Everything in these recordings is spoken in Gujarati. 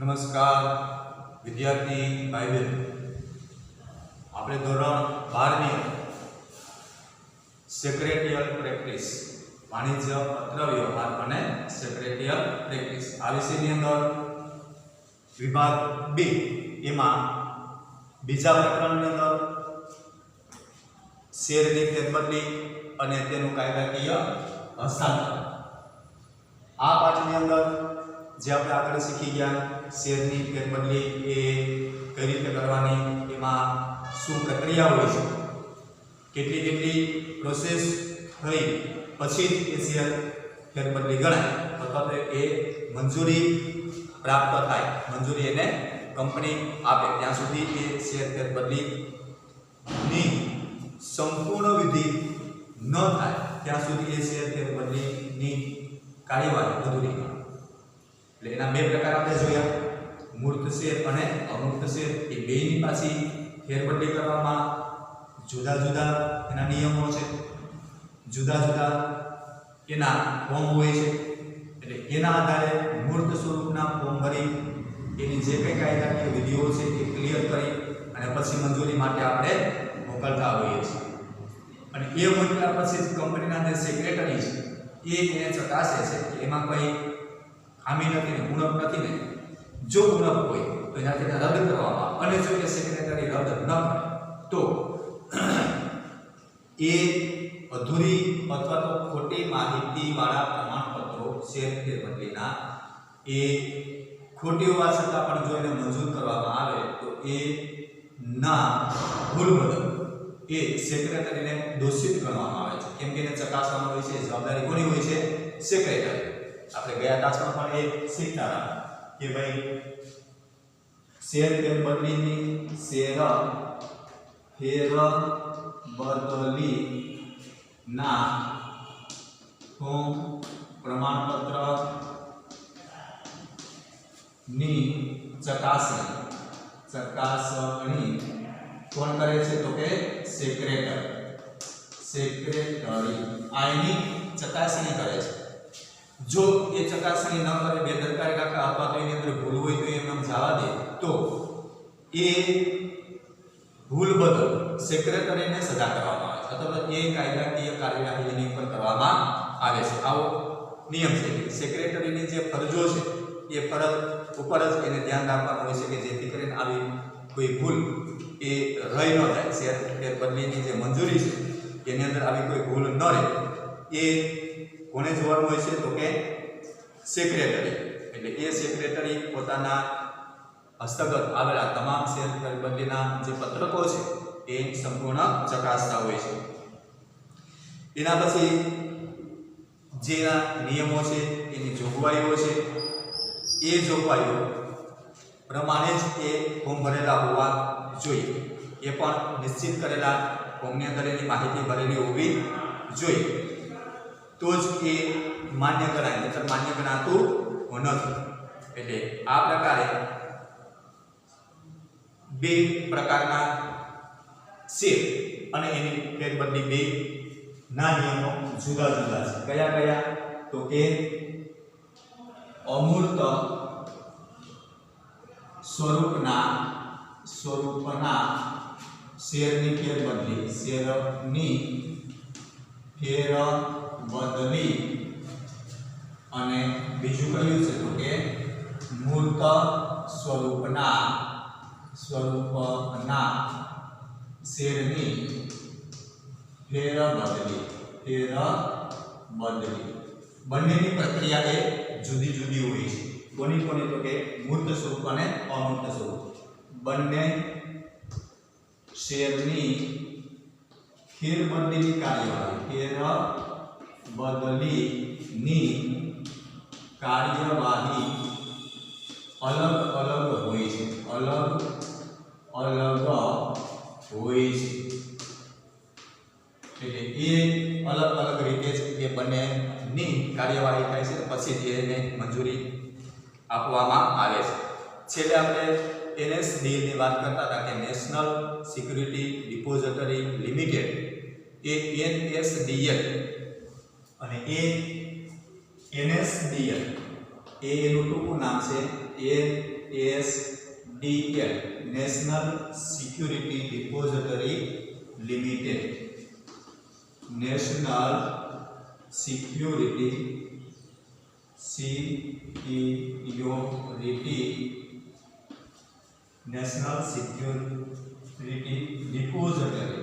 નમસ્કાર વિદ્યાર્થી ભાઈ બહેનો, આપણે ધોરણ 12ની સેક્રેટરીયલ પ્રેક્ટિસ વાણિજ્ય પત્ર વ્યવહાર અને સેક્રેટરીયલ પ્રેક્ટિસ આ વિષયની અંદર વિભાગ 2 એમાં બીજા પ્રકરણની અંદર શેરની ફેરબદલી અને તેનું કાયદાકીય હસ્તાંતર આ પાઠની અંદર જે આપણે આગળ શીખી ગયા શેરની ફેરબદલી એ કઈ રીતે કરવાની, એમાં શું પ્રક્રિયા હોય છે, કેટલી પ્રોસેસ થઈ પછી જ એ શેર ફેરબદલી ગણાય અથવા તો એ મંજૂરી પ્રાપ્ત થાય, મંજૂરી એને કંપની આપે ત્યાં સુધી એ શેર ફેરબદલીની સંપૂર્ણ વિધિ ન થાય ત્યાં સુધી એ શેર ફેરબદલીની કાર્યવાહી અધૂરી ગણાય. એટલે એના બે પ્રકાર આપણે જોયા, મૂર્ત શેર અને અમૂર્ત શેર. એ બેની પાછી ફેરબદલી કરવામાં જુદા જુદા એના નિયમો છે, જુદા જુદા એના ફોર્મ હોય છે. એટલે એના આધારે મૂર્ત સ્વરૂપના ફોર્મ ભરી એની જે કંઈ કાયદાકીય વિધિઓ છે એ ક્લિયર કરી અને પછી મંજૂરી માટે આપણે મોકલતા હોઈએ છીએ. અને એ મોકલ્યા પછી કંપનીના જે સેક્રેટરી છે એ એને ચકાસે છે કે એમાં કંઈ ખામી નથી ને ઉણપ નથી ને. જો ઉણપ હોય તો એનાથી રદ કરવામાં, અને જો એ સેક્રેટરી રદ ન કરે તો એ અધૂરી અથવા તો ખોટી માહિતીવાળા પ્રમાણપત્રો શેર ફેરબદલીના એ ખોટી હોવા છતાં પણ જો એને મંજૂર કરવામાં આવે તો એ ના ભૂલ બદલ એ સેક્રેટરીને દોષિત ગણવામાં આવે છે. કેમ કે એને ચકાસવાનું હોય છે, જવાબદારી કોની હોય છે? સેક્રેટરી. આપણે ગયા તાસમાં પણ એ શીખતા હતા કે ભાઈ શેર ફેરબદલીની ના ફોર્મ પ્રમાણપત્ર ની ચકાસણી કોણ કરે છે? તો કે સેક્રેટરી આ એની ચકાસણી કરે છે. જો એ ચકાસણી ન કરે, બેદરકારી રાખે અથવા તો એની અંદર ભૂલ હોય તો એમ જવા દે તો એ ભૂલ બદલ સેક્રેટરીને સજા કરવામાં આવે છે અથવા તો એ કાયદાકીય કાર્યવાહી એની ઉપર કરવામાં આવે છે. આવો નિયમ છે. સેક્રેટરીની જે ફરજો છે એ ફરજ ઉપર જ એને ધ્યાન રાખવાનું હોય છે કે જેથી કરીને આવી કોઈ ભૂલ એ રહી ન જાય. શેર ફેરબદલીની જે મંજૂરી છે એની અંદર આવી કોઈ ભૂલ ન રહે એ કોને જોવાનું હોય છે? તો કે સેક્રેટરી. એટલે એ સેક્રેટરી પોતાના હસ્તગત આવેલા તમામ શેર ફેરબદલીના જે પત્રકો છે એ સંપૂર્ણ ચકાસતા હોય છે. એના પછી જેના નિયમો છે, એની જોગવાઈઓ છે, એ જોગવાઈઓ પ્રમાણે જ એ ફોર્મ ભરેલા હોવા જોઈએ. એ પણ નિશ્ચિત કરેલા ફોર્મની અંદર એની માહિતી ભરેલી હોવી જોઈએ તો જ એ માન્ય ગણાય, નહીંતર માન્ય ગણાતું નથી. એટલે આ પ્રકારે બે પ્રકારના શેર અને એની ફેરબદલી બે ના નિયમો જુદા જુદા છે. કયા કયા? તો કે અમૂર્ત સ્વરૂપના શેરની ફેરબદલી અને બીજું કયું છે? તો કે મૂર્ત સ્વરૂપના શેરની ફેરબદલી. બંનેની પ્રક્રિયા એ જુદી જુદી હોય છે. કોની કોની? તો કે મૂર્ત સ્વરૂપ અને અમૂર્ત સ્વરૂપ. બંને શેરની ફેરબદલીની કાર્યવાહી અલગ અલગ હોય છે. એટલે એ અલગ અલગ રીતે જ એ બંનેની કાર્યવાહી થાય છે, પછી જ એને મંજૂરી આપવામાં આવે છે. છેલ્લે આપણે NSDL ની વાત કરતા હતા કે નેશનલ સિક્યુરિટી ડિપોઝિટરી લિમિટેડ એ NSDL અને એ NSDL એ એનું ટૂંકું નામ છે. એ NSDL national security depository limited national security national security depository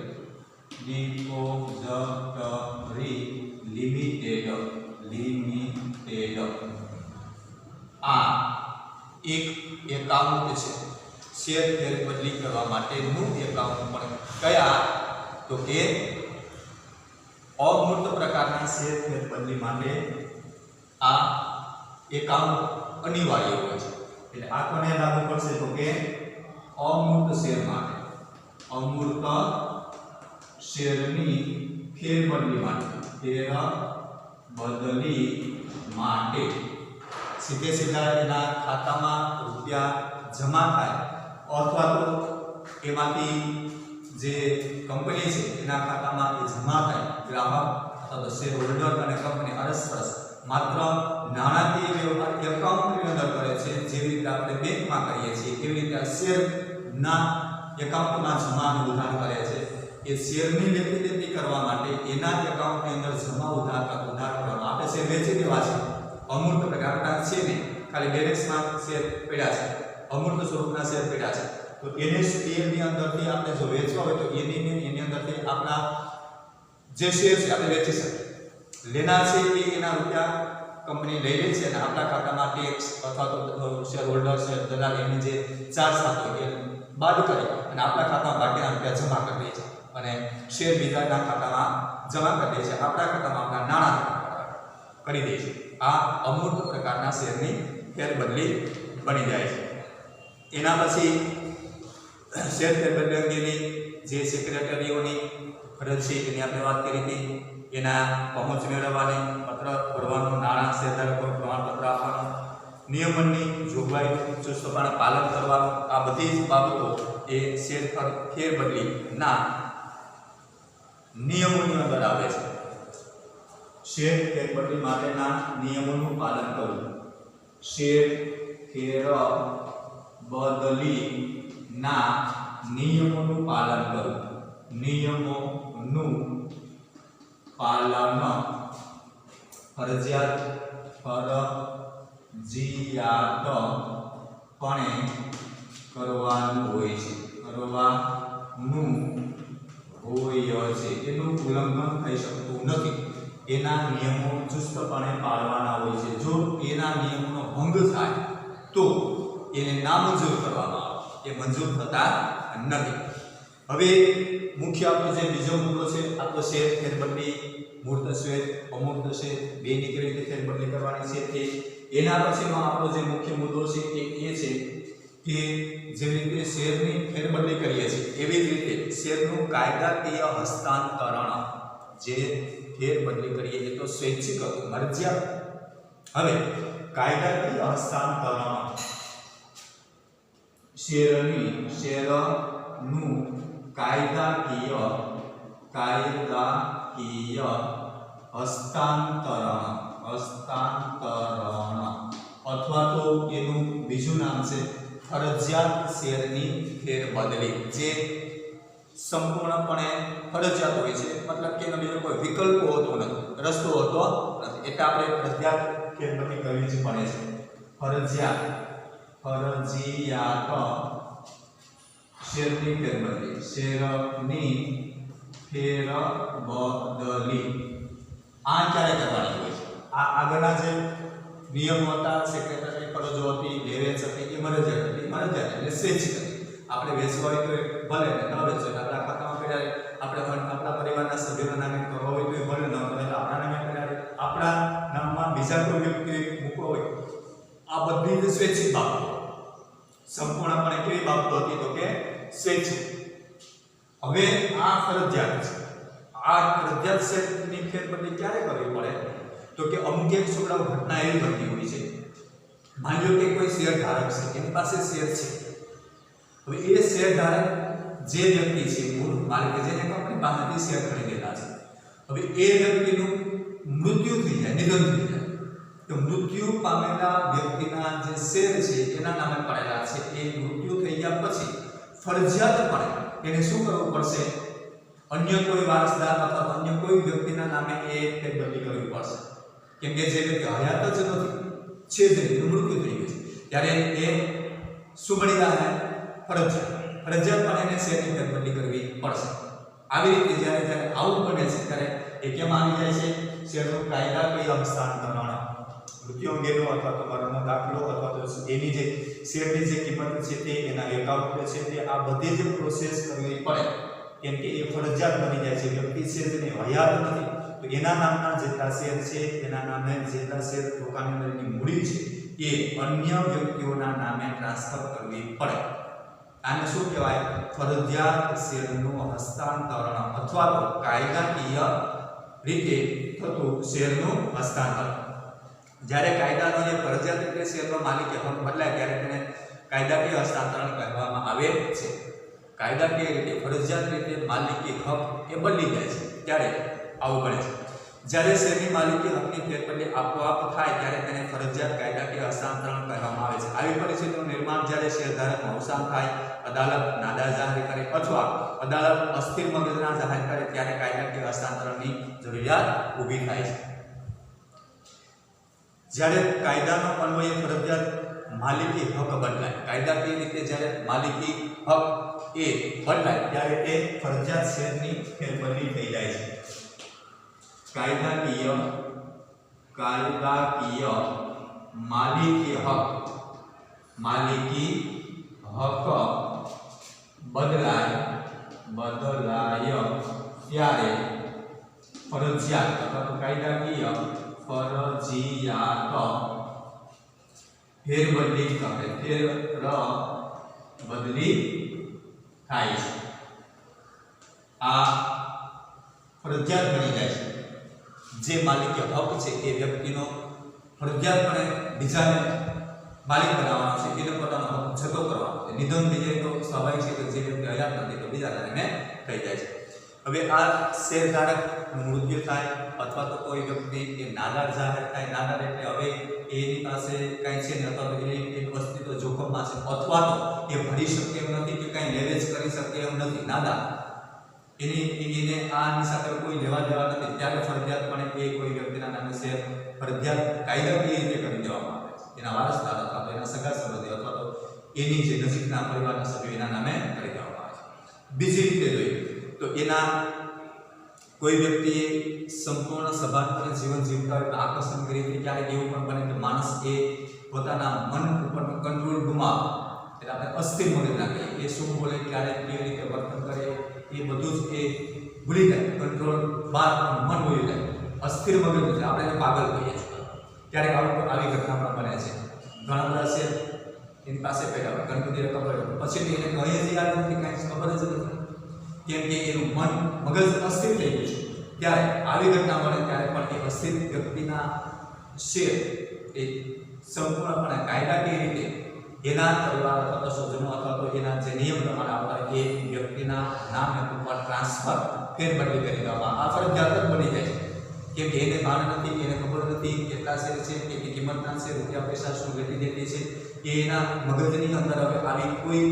limited આ એક એકાઉન્ટ છે શેર ફેરબદલી કરવા માટેનું એકાઉન્ટ પણ કયા તો કે અમૂર્ત પ્રકારના શેર ફેરબદલી માટે આ એકાઉન્ટ અનિવાર્ય હોય છે એટલે આ કોને લાગુ પડશે તો કે અમૂર્ત શેર માટે અમૂર્ત શેરની ફેરબદલી માટે સીધે સીધા એના ખાતામાં રૂપિયા જમા થાય અથવા તો એમાંથી જે કંપની છે એના ખાતામાં એ જમા થાય ગ્રાહક અથવા તો શેર હોલ્ડર અને કંપની અરસપરસ માત્ર નાણાકીય વ્યવહાર એકાઉન્ટની અંદર કરે છે જેવી રીતે આપણે બેંકમાં કરીએ છીએ એવી રીતે આ શેરના એકાઉન્ટમાં જમા ઉધાર કરે છે એ શેરની લેતી દેતી કરવા માટે એના એકાઉન્ટની અંદર જમા ઉધાર કરવામાં આપણે શેર વેચી દેવા છે અમૂર્ત પ્રકારના છે ને ખાલી બેલેન્સમાં શેર પડ્યા છે અમૂર્ત સ્વરૂપના શેર પડ્યા છે તો NSDL ની અંદરથી આપણે જો વેચવા હોય તો એની અંદરથી આપણા જે શેર છે આપણે વેચી શકીએ લેનાર છે એ એના રૂપિયા કંપની લઈ લે છે અને આપણા ખાતામાં ટેક્સ અથવા તો શેર હોલ્ડર છે દલાલ એની જે ચાર્જ થતો એ બાદ કરી અને આપણા ખાતામાં બાકીના રૂપિયા જમા કરી દે છે અને શેર બીજાના ખાતામાં જમા કરી દે છે આપણા ખાતામાં આપણા નાણાં કરી દે છે આ અમૂર્ત પ્રકારના શેરની ફેરબદલી બની જાય છે એના પછી શેર ફેરબદલી અંગેની જે સેક્રેટરીઓની ફરજ છે એની આપણે વાત કરી હતી એના પહોંચ મેળવવાની પત્ર ભરવાનું નાણાં શેરધારકોને પ્રમાણપત્ર આપવાનું નિયમનની જોગવાઈ ચુસ્તપણે પાલન કરવાનું આ બધી જ બાબતો એ શેર ફેરબદલીના નિયમોની અંદર આવે છે શેર ફેરબદલી માટેના નિયમોનું પાલન કરવું શેર ફેરબદલીના નિયમોનું પાલન કરવું નિયમોનું પાલન ફરજિયાતપણે કરવાનું હોય છે એનું ઉલ્લંઘન થઈ શકતું નથી એના નિયમો ચુસ્તપણે પાળવાના હોય છે જો એના નિયમોનો ભંગ થાય તો એને નામંજૂર કરવામાં આવે એ મંજૂર થતા નથી હવે મુખ્ય આપણો જે બીજો મુદ્દો છે આપણો શેર ફેરબદલી મૂર્ત શેર અમૂર્ત શેર બેની કેવી રીતે ફેરબદલી કરવાની છે તે એના પછીનો આપણો જે મુખ્ય મુદ્દો છે એ છે કે જેવી રીતે શેરની ફેરબદલી કરીએ છીએ એવી જ રીતે શેરનું કાયદાકીય હસ્તાંતરણ જે ફેરબદલી કરીએ એ તો સ્વૈચ્છિક હતું મરજિયાત હવે કાયદાકીય હસ્તાંતરણ શેરનું કાયદાકીય હસ્તાંતરણ અથવા તો એનું બીજું નામ છે ફરજિયાત શેરની ફેરબદલી જે સંપૂર્ણપણે ફરજિયાત હોય છે મતલબ કે એનો બીજો કોઈ વિકલ્પ હોતો નથી રસ્તો હોતો નથી એટલે આપણે ફરજિયાત ફેરબદલી કરવી જ પડે છે ફરજિયાત શેરની ફેરબદલી આ ક્યારે કરવાની હોય છે આ આગળના જે નિયમો હતા સેક્રેટરી ફરજો હતી લેવેચ હતી એ મરજિયાત હતી એટલે સ્વૈચ્છિક હતી આપણે વેચવા હોય તો ભલે ન વેચો આપણા ખાતામાં પડ્યા આપણે આપણા પરિવારના સભ્યોના નામે કરવા હોય તો ભલે ન કરે આપણા નામે પડ્યા આપણા નામમાં બીજા કોઈ વ્યક્તિ મૂકવો હોય આ બધી જ સ્વૈચ્છિક બાબતો સંપૂર્ણપણે કેવી બાબતો હતી તો કે સ્વૈચ્છિક હવે આ ફરજિયાત છે આ ફરજિયાત શેરની ફેરબદલી ક્યારે કરવી પડે તો કે અમુક એક છોકરાઓ ઘટના એવી બનતી હોય છે માની લો કે કોઈ શેર ધારક છે એની પાસે શેર છે હવે એ શેર ધારક જે વ્યક્તિ છે મૂળ માલિક જેને કંપની પાસેથી શેર ખરીદેલા છે હવે એ વ્યક્તિનું મૃત્યુ થઈ જાય નિધન થઈ જાય તો મૃત્યુ પામેલા વ્યક્તિના જે શેર છે એના નામે પડેલા છે એ મૃત્યુ થઈ ગયા પછી ફરજિયાતપણે એને શું કરવું પડશે? અન્ય કોઈ વારસદાર અથવા અન્ય કોઈ વ્યક્તિના નામે એ ફેરબદલી કરવી પડશે. કેમ કે જે વ્યક્તિ હયાત જ નથી, છે જ નહીં, મૃત્યુ થઈ ગયું છે, ત્યારે એ શું બની રહ્યા? ફરજિયાતપણે એને શેરની ફેરબદલી કરવી પડશે. આવી રીતે જ્યારે આવું બને છે ત્યારે એ કેમ આવી જાય છે? શેરનું કાયદાકીય હસ્તાંતરણ, મૃત્યુ અંગેનો અથવા તો મરણનો દાખલો અથવા તો એની જે શેરની જે કિંમત છે તે એના એકાઉન્ટ છે તે આ બધી જ પ્રોસેસ કરવી પડે. કેમ કે એ ફરજિયાત બની જાય છે. વ્યક્તિ છે જેને હયાત નથી તો એના નામના જેટલા શેર છે એના નામે જેટલા શેર રોકાણની અંદરની મૂડી છે એ અન્ય વ્યક્તિઓના નામે ટ્રાન્સફર કરવી પડે. આને શું કહેવાય? ફરજિયાત શેરનું હસ્તાંતરણ અથવા તો કાયદાકીય રીતે થતું શેરનું હસ્તાંતરણ. જ્યારે કાયદાનો જે ફરજિયાત રીતે શેરનો માલિકી હક બદલાય ત્યારે તેને કાયદાકીય હસ્તાંતરણ કહેવામાં આવે છે. કાયદાકીય રીતે ફરજિયાત રીતે માલિકી હક એ બદલી જાય છે ત્યારે આવું બને છે. જ્યારે શેરની માલિકી હકની ફેરબદલી આપોઆપ થાય ત્યારે તેને ફરજિયાત કાયદાકીય હસ્તાંતરણ કહેવામાં આવે છે. આવી પરિસ્થિતિનું નિર્માણ જ્યારે શેરધારકનું અવસાન થાય, અદાલત નાદાર જાહેર કરે અથવા અદાલત અસ્થિર મગજના જાહેર કરે ત્યારે કાયદાકીય હસ્તાંતરણની જરૂરિયાત ઊભી થાય છે. જ્યારે કાયદાનો અન્વયે ફરજિયાત માલિકી હક બદલાય, કાયદાકીય રીતે જ્યારે માલિકી હક એ બદલાય ત્યારે એ ફરજિયાત શેરની ફેરબદલી થઈ જાય છે. કાયદાકીય માલિકી હક બદલાય ત્યારે ફરજિયાત અથવા તો કાયદાકીય ફરજિયાત ફેરબદલી થાય છે. આ ફરજિયાત બની જાય છે. જે માલિકી હક છે એ વ્યક્તિનો ફરજિયાતપણે બીજાને માલિક બનાવવાનો છે, એને પોતાનો હક જતો કરવાનો છે. નિધન થઈ જાય તો સ્વાભાવિક છે કે જે વ્યક્તિ હયાત નથી તો બીજા કારણે થઈ જાય છે. હવે આ શેરધારકનું મૃત્યુ થાય અથવા તો કોઈ વ્યક્તિ એ નાદાર જાહેર થાય, નાદાર એટલે હવે એની પાસે કાંઈ છે ને અથવા તો એની અસ્તિત્વ જોખમમાં છે અથવા તો એ ભરી શકે એમ નથી કે કાંઈ લેવેજ કરી શકે એમ નથી, નાદાર, એને આની સાથે કોઈ લેવા દેવા નથી, ત્યારે ફરજિયાતપણે એ કોઈ વ્યક્તિના નામે શેર ફરજિયાત કાયદાકીય રીતે કરી દેવામાં આવે છે. એના વારસદાર અથવા તો એના સગા સંબંધી અથવા તો એની જે નજીકના પરિવારના સભ્યો એના નામે કરી દેવામાં આવે છે. બીજી રીતે જોઈએ તો એના કોઈ વ્યક્તિએ સંપૂર્ણ સભાનપણે જીવન જીવતા હોય તો આકર્ષણ કરી ક્યારેક એવું પણ બને કે માણસ એ પોતાના મન ઉપરનો કંટ્રોલ ગુમાવે, એટલે આપણે અસ્થિર મગજ ના કહીએ, એ શું બોલે, ક્યારેક કેવી રીતે વર્તન કરે એ બધું જ એ ભૂલી જાય, કંટ્રોલ બહાર મન ભૂલી જાય, અસ્થિર મગજ એટલે આપણે એને પાગલ કહીએ છીએ. ક્યારેક આવી ઘટના પણ બને છે. ઘણા બધા છે એની પાસે પેલા હોય ગણપતિ રકમ પછી એને કહે જ યાદ નથી, કાંઈ ખબર જ નથી, કેમ કે એનું મગજ અસ્થિર થઈ ગયું છે. ત્યારે આવી ઘટના બને ત્યારે પણ એ અસ્થિર વ્યક્તિના શેર એ સંપૂર્ણપણે કાયદાકીય રીતે એના પરિવાર અથવા તો સ્વજનો અથવા તો એના જે નિયમ પ્રમાણે આવતા એ વ્યક્તિના નામ ઉપર ટ્રાન્સફર ફેરબદલી કરી દેવામાં આ ફરજિયાત જ બની જાય છે. કેમ કે એને ભાન નથી, એને ખબર નથી કેટલા શેર છે, કેટલી કિંમતના છે, રૂપિયા પૈસા શું લેતી દેતી છે, એ એના મગજની અંદર હવે આવી કોઈ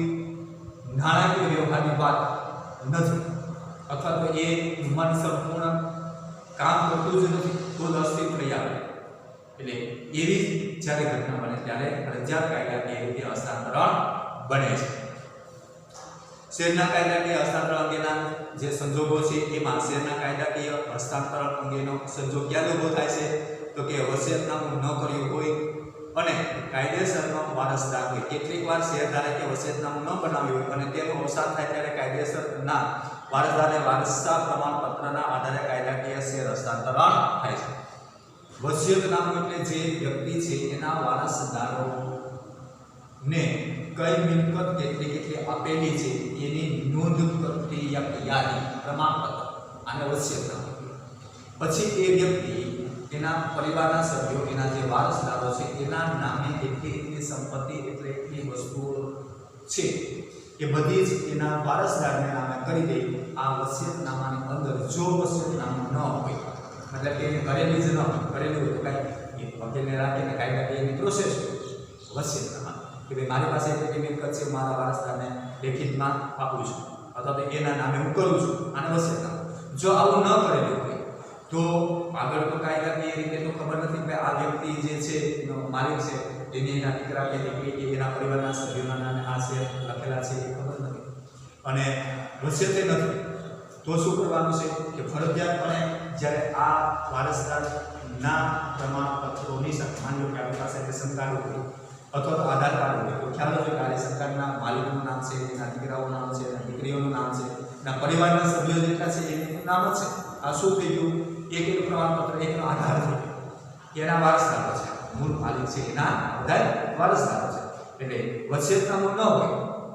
નાણાકીય વ્યવહારની વાત નથી અથવા તો એ મન સંપૂર્ણ કામ કરતું જ નથી તો જ અસ્થિર થઈ આવે. એટલે એવી જ્યારે ઘટના બને ત્યારે ફરજિયાત કાયદાકીય રીતે હસ્તાંતરણ બને છે. શેરના કાયદાકીય હસ્તાંતરણ અંગેના જે સંજોગો છે એમાં શેરના કાયદાકીય હસ્તાંતરણ અંગેનો સંજોગ ક્યારે ઊભો થાય છે તો કે વસિયતનામું ન કર્યું હોય અને કાયદેસરનો વારસદાર હોય. કેટલીક વાર શેરધારકે વસિયતનામું ન બનાવ્યું હોય અને તેનું અવસાન થાય ત્યારે કાયદેસરના વારસદારને વારસા પ્રમાણપત્રના આધારે કાયદાકીય શેર હસ્તાંતરણ થાય છે. વસિયતનામું એટલે જે વ્યક્તિ છે એના વારસદારોને કઈ મિલકત કેટલી આપેલી છે એની નોંધ કરતી યાદી પ્રમાણપત્ર અને વસિયતનામું. પછી એ વ્યક્તિ એના પરિવારના સભ્યો એના જે વારસદારો છે એના નામે એટલી સંપત્તિ એટલે એટલી વસ્તુઓ છે એ બધી જ એના વારસદારને નામે કરી દે. આ વસિયતનામાની અંદર જો વસિયતનામું ન હોય મતલબ કે એને કરેલી જ ન કરેલું હોય તો કાંઈ એ વકીલને રાખીને કાયદાકીય પ્રોસેસ વસિયતનામા કે ભાઈ મારી પાસે એટલી મિલકત છે, મારા વારસદારને લેખિતમાં આપું છું અથવા તો એના નામે હું કરું છું અને વસિયતનામું. જો આવું ન કરેલું હોય તો આગળ તો કાયદાકીય રીતે તો ખબર નથી કે આ વ્યક્તિ જે છે એનો માલિક છે, એની એના દીકરા કે દીકરી કે એના પરિવારના સભ્યોના નામે આ શેર લખેલા છે એ ખબર નથી અને વસિયતે નથી. તો શું કરવાનું છે કે ફરજિયાતપણે જ્યારે આ વારસદારના પ્રમાણપત્રોની સાથે માની લો કે આપણી પાસે રેશન કાર્ડ હોય અથવા તો આધાર કાર્ડ હોય તો ખ્યાલ હોય કે આ રેશન કાર્ડના માલિકનું નામ છે, એના દીકરાઓનું નામ છે, એના દીકરીઓનું નામ છે, એના પરિવારના સભ્યો જેટલા છે એનું નામ જ છે. આ શું થઈ ગયું? એકનું પ્રમાણપત્ર, એકનો આધાર થઈ ગયો. એના વારસદારો છે, મૂળ માલિક છે એના બધા વારસદારો છે. એટલે વસિયતનામું ન હોય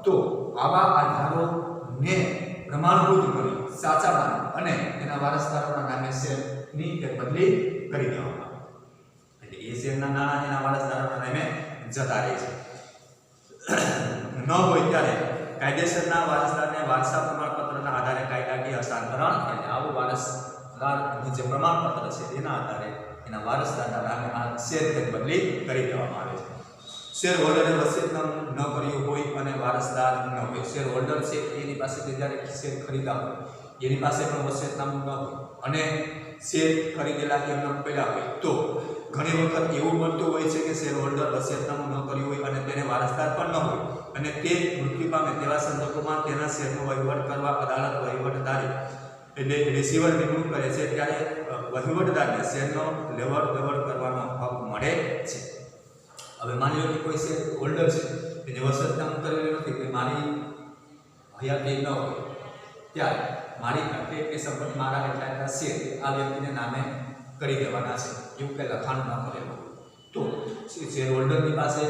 તો આવા આધારોને પ્રમાણભૂત કરી સાચા માની અને એના વારસદારોના નામે શેરની બદલી કરી દેવામાં આવે. એટલે એ શેરના નાણાં એના વારસદારોના નામે જતા રહે છે. ન હોય ત્યારે કાયદેસરના વારસદારને વારસા પ્રમાણપત્રના આધારે કાયદાકીય હસ્તાંતરણ એટલે આવું વારસદારનું જે પ્રમાણપત્ર છે એના આધારે એના વારસદારના નામે આ શેરની બદલી કરી દેવામાં આવે છે. શેર હોલ્ડરે વસિયતનામું ન કર્યું હોય અને વારસદાર ન હોય, શેર હોલ્ડર છે એની પાસે જ્યારે શેર ખરીદા હોય એની પાસે પણ વસિયતનામું ન હોય અને શેર ખરીદેલા એમના પડ્યા હોય તો ઘણી વખત એવું બનતું હોય છે કે શેર હોલ્ડર વસિયતનામું ન કર્યું હોય અને તેને વારસદાર પણ ન હોય અને તે મૃત્યુ પામે તેવા સંજોગોમાં તેના શેરનો વહીવટ કરવા અદાલત વહીવટદારે એટલે રિસીવર નિમણૂક કરે છે ત્યારે વહીવટદારને શેરનો લેવડ દેવડ કરવાનો હક મળે છે. હવે માની લો કે કોઈ શેર હોલ્ડર છે કે જે વસિયતનામું કરેલું નથી કે મારી હયાતી ન હોય ત્યારે મારી આટલી સંપત્તિ મારા એટલા શેર આ વ્યક્તિને નામે કરી દેવાના છે એવું કંઈ લખાણ ન કરેલું તો શેર હોલ્ડરની પાસે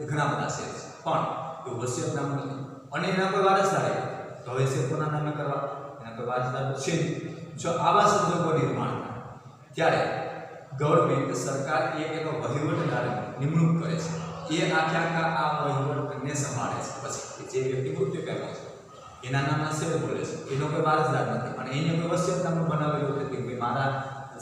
ઘણા બધા શેર છે પણ એવું વસિયતનામું નથી અને એના કોઈ વારસદાર તો હવે શેર કોના નામે કરવા? એના કોઈ વારસદાર છે નહીં. જો આવા સંજોગો નિર્માણ ત્યારે ગવર્મેન્ટ સરકાર એનો વહીવટદાર નિમણૂક કરે છે. એ આખા આ વહીવટને સંભાળે છે. પછી જે વ્યક્તિ મૃત્યુ પામ્યો છે એના નામના શેર બોલે છે, એનો કોઈ વારસદાર નથી અને એને કોઈ વસિયતનામું બનાવેલું નથી કે મારા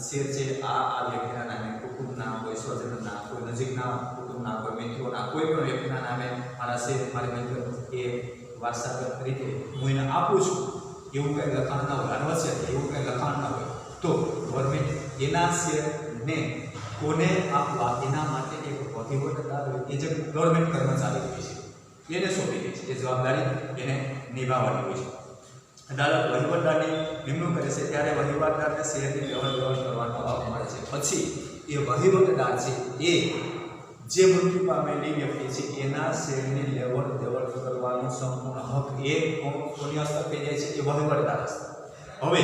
શેર છે આ વ્યક્તિના નામે, કુટુંબના કોઈ સ્વજનના, કોઈ નજીકના કુટુંબના, કોઈ મિત્રોના, કોઈ પણ વ્યક્તિના નામે મારા શેર મારી મિલકત એ વારસાગત રીતે હું એને આપું છું એવું કંઈ લખાણ ન હોય અને વસિયત એવું કંઈ લખાણ ન હોય તો ગવર્મેન્ટ એના શેરને કોને આપવા એના માટે એક વહીવટદાર એ જે ગવર્મેન્ટ કર્મચારી હોય છે એને સોંપી દે છે. એ જવાબદારી એને નિભાવવાની હોય છે. અદાલત વહીવટદારની નિમણૂક કરે છે ત્યારે વહીવટદારને શેરની લેવડ દેવડ કરવાનો હક મળે છે. પછી એ વહીવટદાર છે એ જે મૃત્યુ પામેલી વ્યક્તિ છે એના શેરની લેવડ દેવડ કરવાનો સંપૂર્ણ હક એ કોની હસ્તક થઈ જાય છે? એ વહીવટદાર હસ્તક. હવે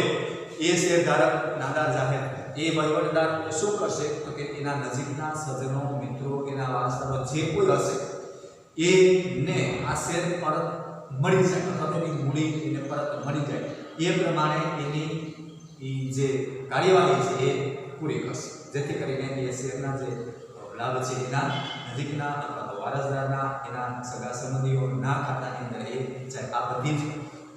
એ શેરધારક નાદાર જાહેર એ વહીવટદાર શું કરશે તો કે એના નજીકના સ્વજનો, મિત્રો, એના વારસદારો જે કોઈ હશે એને આ શેર પરત મળી જાય અથવા તો એની મૂડી એને પરત મળી જાય એ પ્રમાણે એની જે કાર્યવાહી છે એ પૂરી કરશે જેથી કરીને એ શેરના જે લાભ છે એના નજીકના અથવા તો વારસદારના એના સગા સંબંધીઓના ખાતાની અંદર એ જાય. આ બધી જ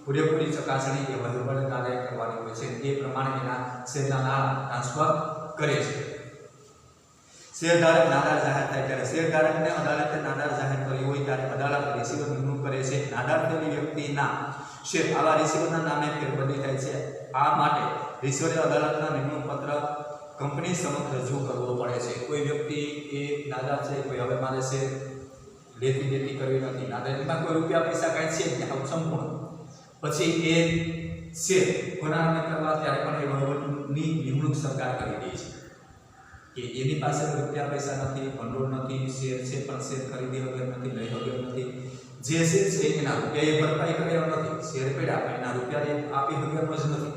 પૂરેપૂરી ચકાસણી એ વહીવટદારે કરવાની હોય છે. એ પ્રમાણે એના શેરના નાણાં ટ્રાન્સફર કરે છે. શેરધારક નાદાર જાહેર થાય ત્યારે શેરધારકને અદાલતે નાદાર જાહેર કર્યું હોય ત્યારે અદાલત રિસીવર નિમણૂક કરે છે. નાદાર થયેલી વ્યક્તિના શેર આવા રિસીવરના નામે ફેરબદલી થાય છે. આ માટે રિસીવરે અદાલતના નિમણૂક પત્ર કંપની સમક્ષ રજૂ કરવો પડે છે. કોઈ વ્યક્તિ એ નાદાર છે, કોઈ હવે મારે શેર લેતી દેતી કરવી નથી, નાદારીમાં કોઈ રૂપિયા પૈસા કાંઈ છે ત્યાં સંપૂર્ણ પછી એ શેર કોના નામે કરવા ત્યારે પણ એ વહીવટની નિમણૂક સરકાર કરી દે છે કે એની પાસે રૂપિયા પૈસા નથી, ભંડોળ નથી, શેર છે પણ શેર ખરીદી વગર નથી, લઈ વગર નથી, જે શેર છે એના રૂપિયા એ ભરપાઈ કરે એમ નથી, શેર પડ્યા પણ એના રૂપિયા એ આપી વગરનો જ નથી,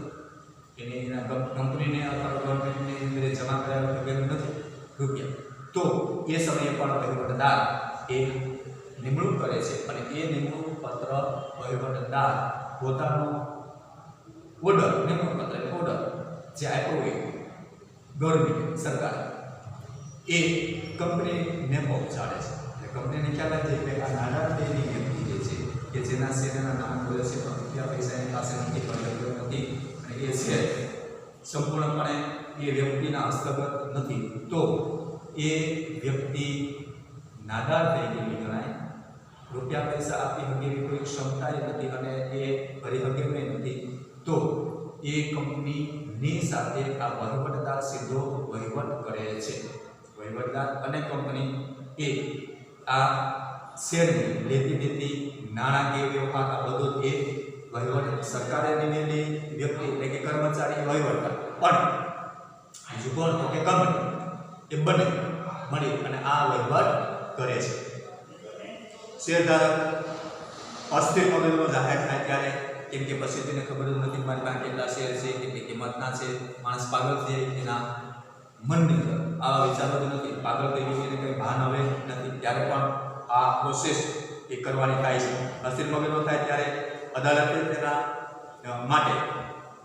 એને એના કંપનીને અથવા ગવર્મેન્ટની અંદર જમા કરાવ્યા વગરનું નથી રૂપિયા, તો એ સમયે પણ વહીવટદાર એ નિમણૂક કરે છે અને એ નિમણૂક પત્ર વહીવટદાર પોતાનો ઓર્ડર, નિમણૂક પત્ર એટલે ઓર્ડર જે આપ્યો હોય ગવર્મેન્ટ સરકાર એ કંપનીને પહોંચાડે છે. એટલે કંપનીને ખ્યાલ આવે છે કે આ નાના થયેલી વ્યક્તિ જે છે કે જેના શેરના નામ બોલે છે પણ રૂપિયા પૈસા એની પાસે નથી, પણ નથી અને એ શેર સંપૂર્ણપણે એ વ્યક્તિના હસ્તગત નથી, તો એ વ્યક્તિ નાદાર થઈ ગયેલી ગણાય. રૂપિયા પૈસા આપી શકે એવી કોઈ ક્ષમતા નથી અને એ ભરી શકે નથી, તો એ કંપનીની સાથે આ વહીવટદાર સીધો વહીવટ કરે છે. વહીવટદાર અને કંપની એ આ શેરની લેતી દેતી નાણાકીય વ્યવહાર આ બધો એ વહીવટ સરકારે નિમેલી વ્યક્તિ એટલે કે કર્મચારી વહીવટદાર પણ બીજું કોણ તો કે કંપની એ બંને મળી અને આ વહીવટ કરે છે. શેરધારક અસ્થિર મગજનો જાહેર થાય ત્યારે, કેમ કે પછી તેને ખબર જ નથી મારી પાસે કેટલા શેર છે, કેટલી કિંમતના છે, માણસ પાગલ છે, એના મનની અંદર આવા વિચારો જ નથી, પાગલ થઈ ગયું એને કંઈ ભાન હવે નથી, ત્યારે પણ આ પ્રોસેસ એ કરવાની થાય છે. અસ્થિર મગજનો થાય ત્યારે અદાલતે તેના માટે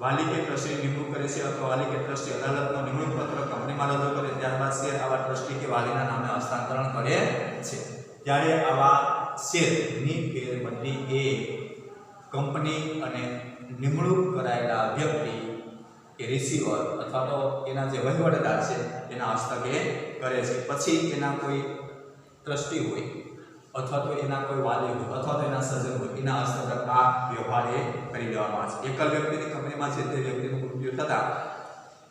વાલી કે ટ્રસ્ટીની નિમણૂક કરે છે અથવા વાલી કે ટ્રસ્ટી અદાલતનો નિમણૂક પત્ર કંપનીમાં રજૂ કરે, ત્યારબાદ શેર આવા ટ્રસ્ટી કે વાલીના નામે હસ્તાંતરણ કરે છે. ત્યારે આવા શેરની ફેરબદલી એ કંપની અને નિમણૂક કરાયેલા વ્યક્તિ કે રિસીવર અથવા તો એના જે વહીવટદાર છે એના હસ્તકે કરે છે. પછી એના કોઈ ટ્રસ્ટી હોય અથવા તો એના કોઈ વાલી હોય અથવા તો એના સજ્જન હોય, એના હસ્તક આ વ્યવહાર એ કરી દેવામાં આવે છે. એકલ વ્યક્તિની કંપનીમાં છે તે વ્યક્તિનું મૃત્યુ થતાં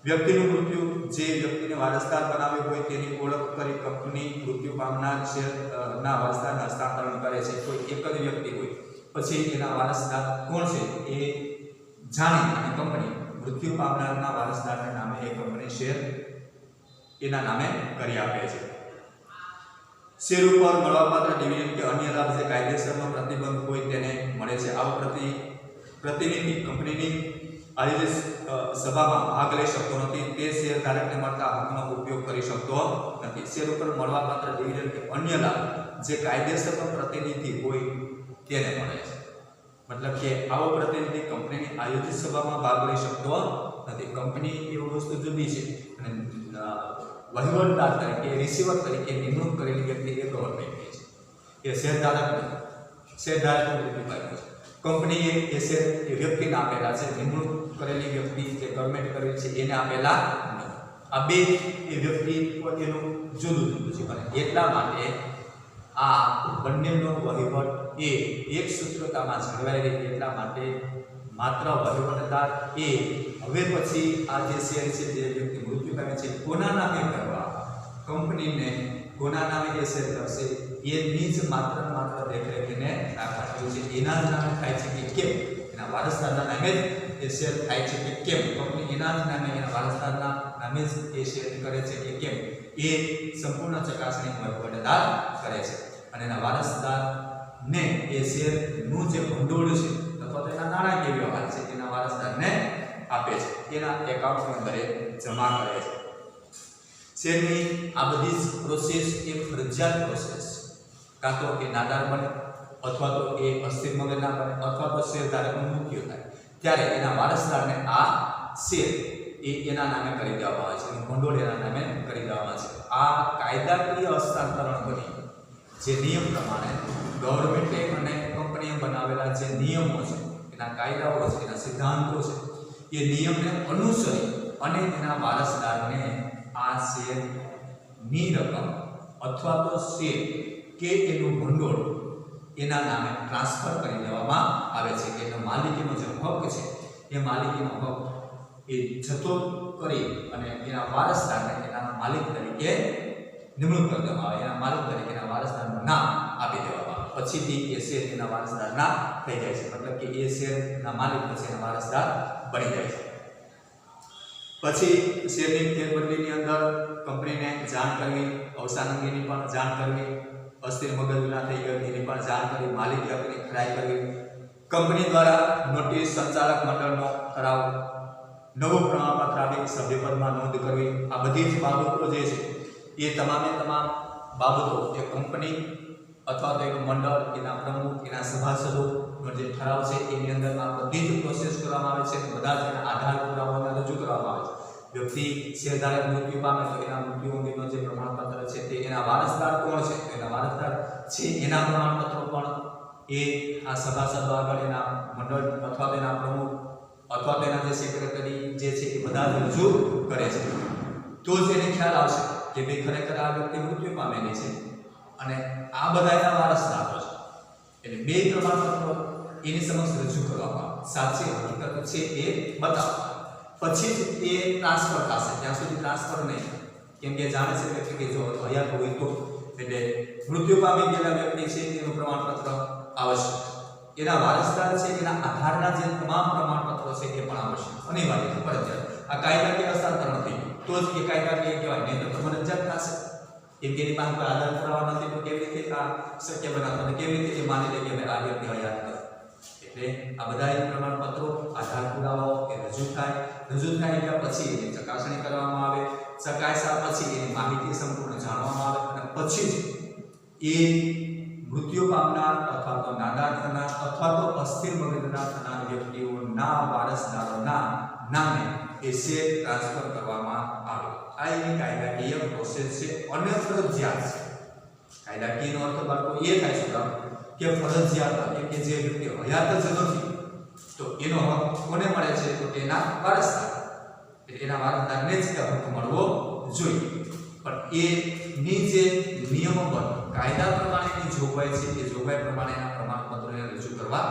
વ્યક્તિનું મૃત્યુ જે વ્યક્તિને વારસદાર બનાવ્યો હોય તેની ઓળખ કરી કંપની મૃત્યુ પામનાર શેરના વારસદારને હસ્તાંતરણ કરે છે. કોઈ એક જ વ્યક્તિ હોય પછી એના વારસદાર કોણ છે એ જાણી અને કંપની મૃત્યુ પામનારના વારસદારના નામે એ કંપની શેર એના નામે કરી આપે છે. શેર ઉપર મળવાપાત્ર ડિવિડન્ડ કે અન્ય લાભ જે કાયદેસરનો પ્રતિબંધ હોય તેને મળે છે. આવો પ્રતિનિધિ કંપનીની આયોજિત સભામાં ભાગ લઈ શકતો નથી, તે શેર ધારકને મળતા હકનો ઉપયોગ કરી શકતો નથી. શેર ઉપર મળવાપાત્ર ડિવિડન્ડ કે અન્ય લાભ જે કાયદેસરનો પ્રતિનિધિ હોય તેને મળે છે. મતલબ કે આવો પ્રતિનિધિ કંપનીની આયોજિત સભામાં ભાગ લઈ શકતો નથી. કંપની એવી વસ્તુ જુદી છે અને વહીવટદાર તરીકે રિસીવર તરીકે નિમણૂક કરેલી વ્યક્તિ એ ગવર્મેન્ટની છે, એ શેરધારક નથી. શેરધારકનું મૃત્યુ પામ્યું છે, કંપનીએ એ શેર એ વ્યક્તિને આપેલા છે, નિમણૂક કરેલી વ્યક્તિ જે ગવર્મેન્ટ કરેલી છે એને આપેલા નથી. આ બે એ વ્યક્તિ એનું જુદું જુદું છે અને એટલા માટે આ બંનેનો વહીવટ એ એક સૂત્રતામાં જળવાઈ રહે. એટલા માટે માત્ર વહીવટદાર એ હવે પછી આ જે શેર છે જે વ્યક્તિ મૃત્યુ પામે છે કોના નામે કરવા, કંપનીને કોના નામે એ શેર કરશે એની જ માત્ર દેખરેખ એને રાખવાની છે. એના જ નામે થાય છે કે કેમ, એના વારસદારના નામે જ એ શેર થાય છે કે કેમ, કંપની એના જ નામે એના વારસદારના નામે જ એ શેર કરે છે કે કેમ, એ સંપૂર્ણ ચકાસણી વહીવટદાર કરે છે. અને એના વારસદારને એ શેરનું જે ભંડોળ છે અથવા તો એના નાણાકીય વ્યવહાર છે એના વારસદારને આપે છે, એના એકાઉન્ટની અંદર જમા કરે છે. શેરની આ બધી જ પ્રોસેસ એ ફરજિયાત પ્રોસેસ, કાં તો એ નાદાર બને અથવા તો એ અસ્થિર મગજના બને અથવા તો શેરધારકનું મૃત્યુ થાય ત્યારે એના વારસદારને આ શેર એ એના નામે કરી દેવામાં આવે છે, એનું ભંડોળ એના નામે કરી દેવામાં આવે છે. આ કાયદાકીય હસ્તાંતરણ બની જે નિયમ પ્રમાણે ગવર્મેન્ટે અને કંપનીએ બનાવેલા જે નિયમો છે, એના કાયદાઓ છે, એના સિદ્ધાંતો છે, એ નિયમને અનુસરી અને એના વારસદારને આ શેરની રકમ અથવા તો શેર કે એનું ભંડોળ એના નામે ટ્રાન્સફર કરી દેવામાં આવે છે. કે એનો માલિકીનો જે હક છે એ માલિકીનો હક એ જતો કરી અને એના વારસદારને એના માલિક તરીકે નિમણૂક કરી દેવામાં આવે, એના માલિક તરીકે એના વારસદારનું નામ આપી દેવામાં આવે. પછીથી એ શેર એના વારસદારના થઈ જાય છે, મતલબ કે એ શેરના માલિક પછી એના વારસદાર બની જાય છે. પછી શેરની ફેરબદલીની અંદર કંપનીને જાણ કરવી, અવસાન અંગેની પણ જાણ કરવી, અસ્થિર મગજના થઈ ગઈ એની પણ જાણ કરવી, માલિકી હકની ખરાઈ કરવી, કંપની દ્વારા નોટિસ, સંચાલક મંડળનો ઠરાવ, નવું પ્રમાણપત્ર આપી સભ્યપદમાં નોંધ કરવી, આ બધી જ બાબતો જે છે એ તમામે તમામ બાબતો એ કંપની અથવા તો એક મંડળ, એના પ્રમુખ, એના સભાસદોનો જે ઠરાવ છે એની અંદર આ બધી જ પ્રોસેસ કરવામાં આવે છે. બધા જ એના આધાર પુરાવાઓને રજૂ કરવામાં આવે છે. વ્યક્તિ શેરધારક મૃત્યુ પામે તો એના મૃત્યુ અંગેનો જે પ્રમાણપત્ર છે તે એના વારસદાર કોણ છે, એના વારસદાર છે એના પ્રમાણપત્રો પણ એ આ સભાસદો આગળ એના મંડળ અથવા તો એના પ્રમુખ અથવા તો એના જે સેક્રેટરી જે છે એ બધા જ રજૂ કરે છે. તો જ એને ખ્યાલ આવશે કે ભાઈ ખરેખર આ વ્યક્તિ મૃત્યુ પામેલી છે અને આ બધા એના વારસદારો છે, એટલે બે પ્રમાણપત્રો એની સમક્ષ રજૂ કરવામાં સાચી હકીકત છે એ બતાવવા, પછી જ એ ટ્રાન્સફર થશે. ત્યાં સુધી ટ્રાન્સફર નહીં, કેમ કે જાણે છે વ્યક્તિ કે જો હયાત હોય તો, એટલે મૃત્યુ પામી ગયેલા વ્યક્તિ છે એનું પ્રમાણપત્ર આવશ્યક, એના વારસદાર છે એના આધારના જે તમામ પ્રમાણપત્રો છે એ પણ આવશ્યક, અનિવાર્ય છે, ફરજિયાત. આ કાયદાકીય હસ્તાંતરણ થઈ તો જ એ કાયદાકીય કહેવાય, નહીં તો ફરજિયાત થશે. કેમ કે એની પાસે કોઈ આધાર પુરાવા નથી તો કેવી રીતે આ શક્ય બનાવતો અને કેવી રીતે એ માની લે કે આ વ્યક્તિ હયાત નથી. એટલે આ બધા પ્રમાણપત્રો આધાર પુરાવાઓ એ રજૂ થાય એટલે પછી એની ચકાસણી કરવામાં આવે, ચકાસ્યા પછી એની માહિતી સંપૂર્ણ જાણવામાં આવે અને પછી જ એ મૃત્યુ પામનાર અથવા તો નાદાર થનાર અથવા તો અસ્થિર મગજના થનાર વ્યક્તિઓના વારસદારોના નામે એ શેર ટ્રાન્સફર કરવામાં આવે. આ એની કાયદાકીય પ્રોસેસ છે અને ફરજિયાત છે. કાયદાકીયનો અર્થ બાળકો એ થાય છે કે ફરજિયાત, કે જે વ્યક્તિ હયાત જ નથી તો એનો હક કોને મળે છે તો એના વારસદાર, એટલે એના વારસદારને જ હક મળવો જોઈએ. પણ એની જે નિયમોબદ્ધ કાયદા પ્રમાણેની જોગવાઈ છે એ જોગવાઈ પ્રમાણે એના પ્રમાણપત્રોને રજૂ કરવા,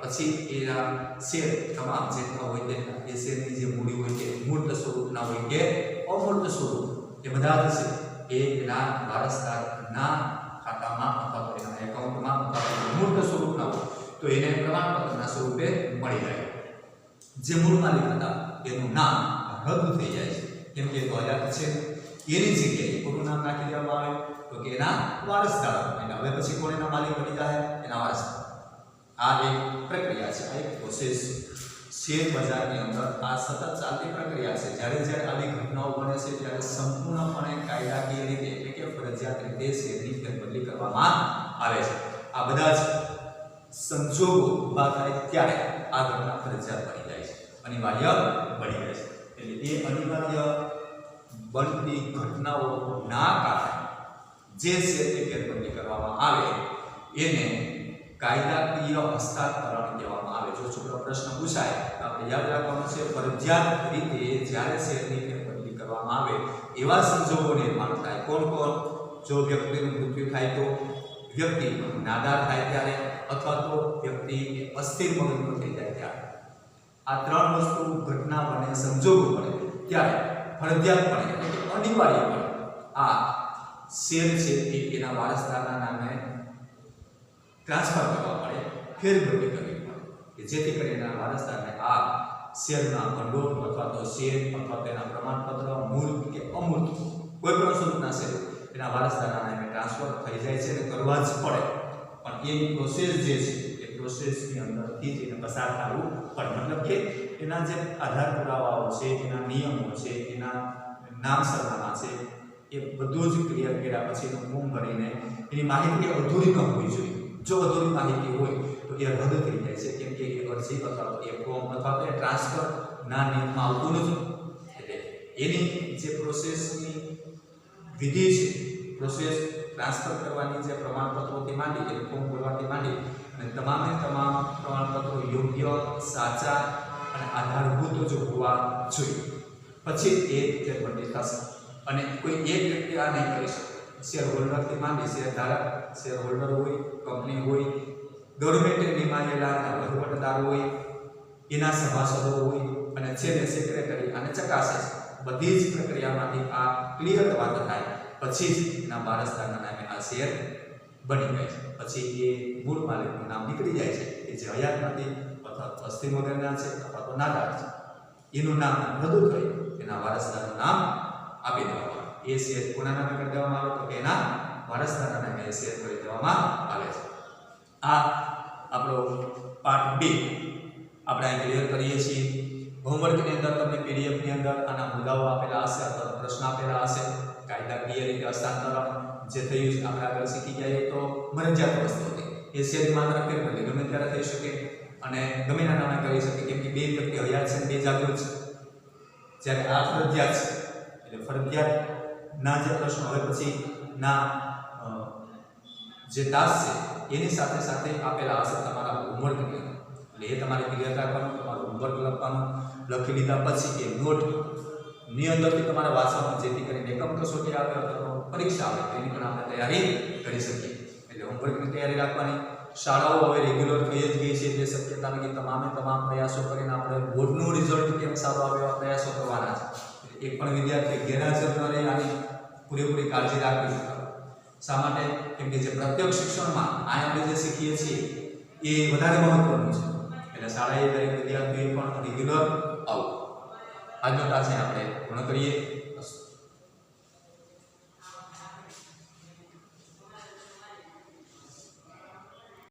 પછી એના શેર તમામ જેટલા હોય તેના એ શેરની જે મૂડી હોય તે મૂર્ત સ્વરૂપના હોય કે અમૂર્ત સ્વરૂપ એ બધા જ છે એ એના વારસદારના ખાતામાં અથવા તો એના એકાઉન્ટમાં અથવા તો મૂર્ત સ્વરૂપના હોય તો એને પ્રમાણપત્રના સ્વરૂપે મળી જાય. જે મૂળ માલિક હતા એનું નામ રદ થઈ જાય છે, કેમ કે હયાત છે, એની જગ્યાએ કોનું નામ નાખી દેવામાં આવે તો કે એના વારસદાર. અને હવે પછી કોણ એના માલિક બની જાય? એના વારસદાર. આ એક પ્રક્રિયા છે, આ એક પ્રોસેસ શેર બજારની અંદર આ સતત ચાલતી પ્રક્રિયા છે. જ્યારે આવી ઘટનાઓ બને છે ત્યારે સંપૂર્ણપણે કાયદાકીય રીતે એટલે કે ફરજિયાત રીતે શેરની ફેરબદલી કરવામાં આવે છે. આ બધા જ સંજોગો ઊભા થાય ત્યારે આ ઘટના ફરજિયાત બની જાય છે, અનિવાર્ય બની જાય છે. એટલે એ અનિવાર્ય બનતી ઘટનાઓના કારણે જે શેરની ફેરબદલી કરવામાં આવે એને કાયદાકીય હસ્તાંતરણ કહેવામાં આવે. જો છોકરો પ્રશ્ન પૂછાય તો આપણે યાદ રાખવાનું છે ફરજિયાત રીતે જ્યારે શેરની ફેરબદલી કરવામાં આવે એવા સંજોગો નિર્માણ થાય. કોણ? જો વ્યક્તિનું મૃત્યુ થાય તો, વ્યક્તિ નાદાર થાય ત્યારે, અથવા તો વ્યક્તિ અસ્થિર મગજનો થઈ જાય ત્યારે. આ ત્રણ વસ્તુ ઘટના બને, સંજોગો બને ત્યારે ફરજિયાતપણે એટલે કે અનિવાર્યપણે આ શેર છે એ એના વારસદારના નામે ટ્રાન્સફર કરવા પડે, ફેરબદલી કરવી પડે, કે જેથી કરીને વારસદારને આ શેરના ભંડોળ અથવા તો શેર અથવા તેના પ્રમાણપત્ર મૂર્ત કે અમૂર્ત કોઈ પણ સ્વરૂપના શેર એના વારસદારના નામે ટ્રાન્સફર થઈ જાય છે અને કરવા જ પડે. પણ એની પ્રોસેસ જે છે એ પ્રોસેસની અંદરથી જ એને પસાર થવું પડે. મતલબ કે એના જે આધાર પુરાવાઓ છે, એના નિયમો છે, એના નામ સરનામા છે, એ બધું જ ક્લિયર કર્યા પછી એનો ફોર્મ ભરીને એની માહિતી અધૂરી ન હોવી જોઈએ. જો અધૂરી માહિતી હોય તો એ રદ થઈ જાય છે, કેમ કે એ અરજી અથવા તો એ ફોર્મ અથવા તો એ ટ્રાન્સફર ના નિયમમાં આવતું નથી. એટલે એની જે પ્રોસેસની વિધિ છે, પ્રોસેસ ટ્રાન્સફર કરવાની જે પ્રમાણપત્રોથી માંડી એ ફોર્મ ભરવાથી માંડી અને તમામે તમામ પ્રમાણપત્રો યોગ્ય, સાચા અને આધારભૂત જો હોવા જોઈએ, પછી એ ફેરબદલી થશે. અને કોઈ એક વ્યક્તિ આ નહીં કરી શકે. શેર હોલ્ડરથી માંડી શેર ધારક, શેર હોલ્ડર હોય, કંપની હોય, ગવર્મેન્ટે નિમાયેલા વહીવટદાર હોય, એના સભાસદો હોય અને છેલ્લે સેક્રેટરી અને ચકાસે છે. બધી જ પ્રક્રિયામાંથી આ ક્લિયર વાત થાય પછી જ એના વારસદારના નામે આ શેર બની જાય છે. પછી એ મૂળ માલિકનું નામ નીકળી જાય છે કે જે હયાત નથી અથવા અસ્થિર મગજના છે અથવા તો નાદાર છે. એનું નામ રદ થઈ એના વારસદારનું નામ આપી દેવામાં આવે. એ શેર કોના નામે કરી દેવામાં આવે તો કે એના વારસદારના નામે એ શેર કરી દેવામાં આવે છે. આ આપણો પાર્ટ 2 આપણે અહીં ક્લિયર કરીએ છીએ. હોમવર્કની અંદર તમને પીડીએફની અંદર આના મુદ્દાઓ આપેલા હશે અથવા પ્રશ્ન આપેલા હશે. કાયદાકીય રીતે હસ્તાંતરણ જે થયું છે આપણે આગળ શીખી ગયા તો મરજિયાત વસ્તુ હતી. એ શેરની માત્ર ફેરબદલી ગમે ત્યારે થઈ શકે અને ગમે ના નામે કરી શકે, કેમ કે બે વ્યક્તિ હયાત છે, બે જાગૃત છે. જ્યારે આ ફરજિયાત છે એટલે ફરજિયાત ના જે પ્રશ્નો હવે પછી ના જે તાસ છે એની સાથે સાથે આપેલા હશે તમારા હોમવર્કની અંદર. એટલે એ તમારે ક્લિયર રાખવાનું, તમારું હોમવર્ક લખવાનું, લખી લીધા પછી એ નોટ ની અંદરથી તમારે વાંચવાનું, જેથી કરીને એકમ કસોટી આવે અથવા પરીક્ષા આવે તેની પણ આપણે તૈયારી કરી શકીએ. એટલે હોમવર્કની તૈયારી રાખવાની. શાળાઓ હવે રેગ્યુલર થઈ જ ગઈ છે એટલે શક્યતા નથી, તમામ પ્રયાસો કરીને આપણે બોર્ડનું રિઝલ્ટ કેમ સારું આવે એવા પ્રયાસો કરવાના છે. એક પણ વિદ્યાર્થી ગેરહાજર ન રહે આની પૂરેપૂરી કાળજી રાખવી. શા માટે? કેમ કે જે પ્રત્યક્ષ શિક્ષણમાં આપણે જે શીખીએ છીએ એ વધારે મહત્વનું છે. એટલે શાળાએ દરેક વિદ્યાર્થીએ પણ રેગ્યુલર આવું. આજનો ક્લાસ આપણે પૂર્ણ કરીએ.